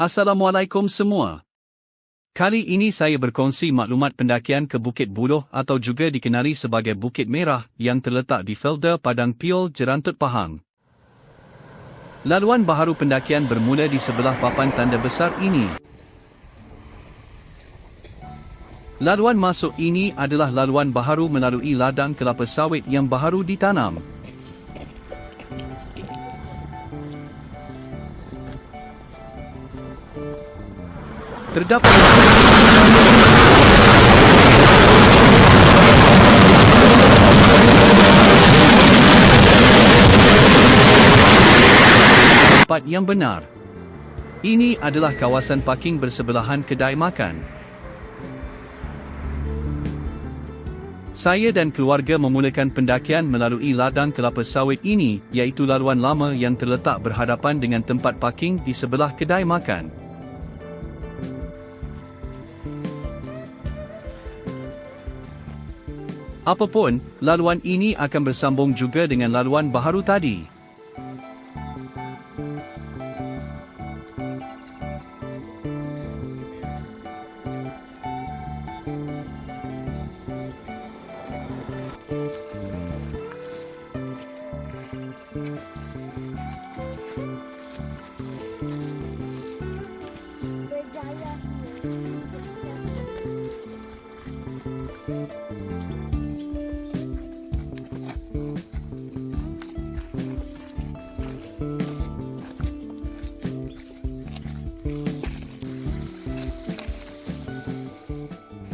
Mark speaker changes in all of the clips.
Speaker 1: Assalamualaikum semua. Kali ini saya berkongsi maklumat pendakian ke Bukit Buloh atau juga dikenali sebagai Bukit Merah yang terletak di Felda Padang Piol, Jerantut Pahang. Laluan baharu pendakian bermula di sebelah papan tanda besar ini. Laluan masuk ini adalah laluan baharu melalui ladang kelapa sawit yang baharu ditanam. Terdapat tempat yang benar. Ini adalah kawasan parking bersebelahan kedai makan. Saya dan keluarga memulakan pendakian melalui ladang kelapa sawit ini, iaitu laluan lama yang terletak berhadapan dengan tempat parking di sebelah kedai makan. Apapun, laluan ini akan bersambung juga dengan laluan baharu tadi.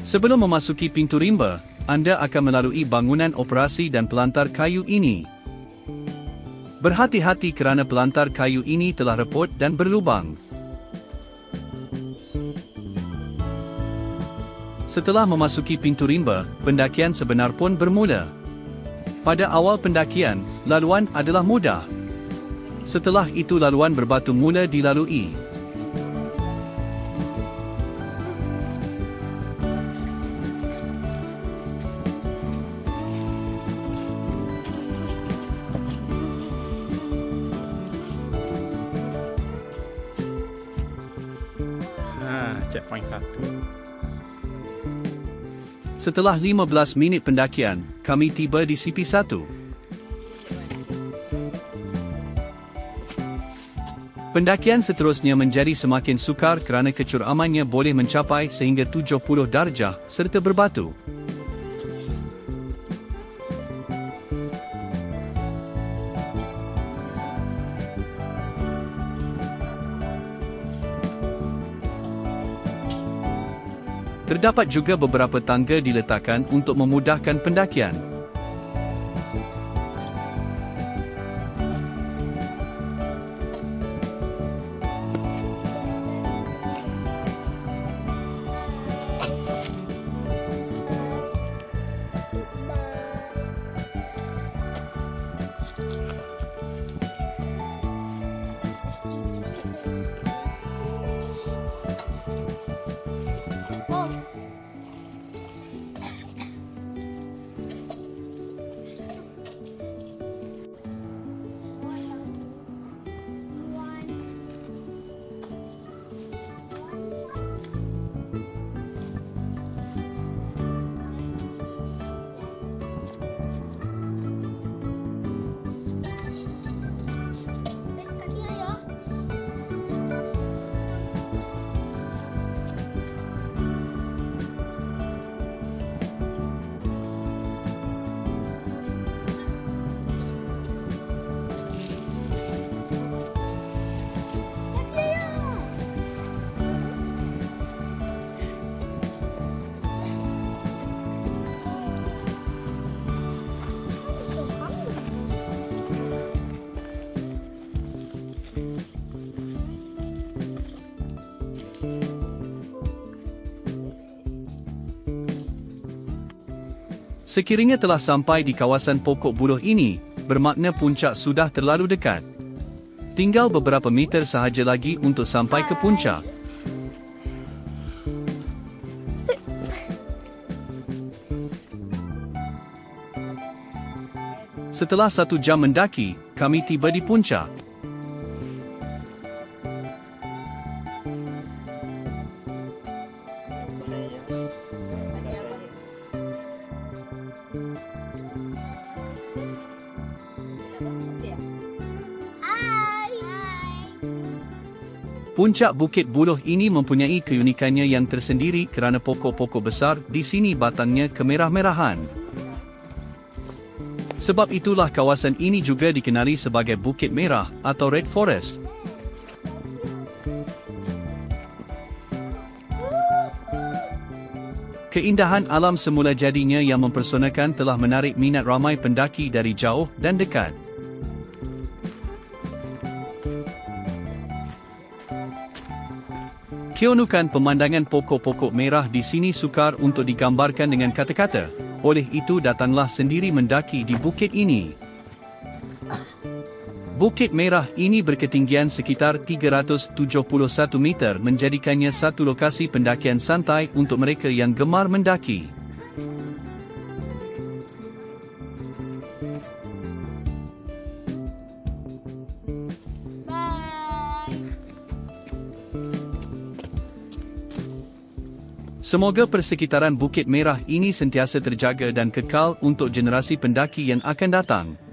Speaker 1: Sebelum memasuki pintu rimba, anda akan melalui bangunan operasi dan pelantar kayu ini. Berhati-hati kerana pelantar kayu ini telah reput dan berlubang. Setelah memasuki pintu rimba, pendakian sebenar pun bermula. Pada awal pendakian, laluan adalah mudah. Setelah itu laluan berbatu mula dilalui.
Speaker 2: Checkpoint 1.
Speaker 1: Setelah 15 minit pendakian, kami tiba di CP1. Pendakian seterusnya menjadi semakin sukar kerana kecuramannya boleh mencapai sehingga 70 darjah serta berbatu. Terdapat juga beberapa tangga diletakkan untuk memudahkan pendakian. Sekiranya telah sampai di kawasan pokok buloh ini, bermakna puncak sudah terlalu dekat. Tinggal beberapa meter sahaja lagi untuk sampai ke puncak. Setelah 1 jam mendaki, kami tiba di puncak. Puncak Bukit Buluh ini mempunyai keunikannya yang tersendiri kerana pokok-pokok besar di sini batangnya kemerah-merahan. Sebab itulah kawasan ini juga dikenali sebagai Bukit Merah atau Red Forest. Keindahan alam semula jadinya yang mempersonakan telah menarik minat ramai pendaki dari jauh dan dekat. Keunikan pemandangan pokok-pokok merah di sini sukar untuk digambarkan dengan kata-kata, oleh itu datanglah sendiri mendaki di bukit ini. Bukit Merah ini berketinggian sekitar 371 meter menjadikannya satu lokasi pendakian santai untuk mereka yang gemar mendaki. Semoga persekitaran Bukit Merah ini sentiasa terjaga dan kekal untuk generasi pendaki yang akan datang.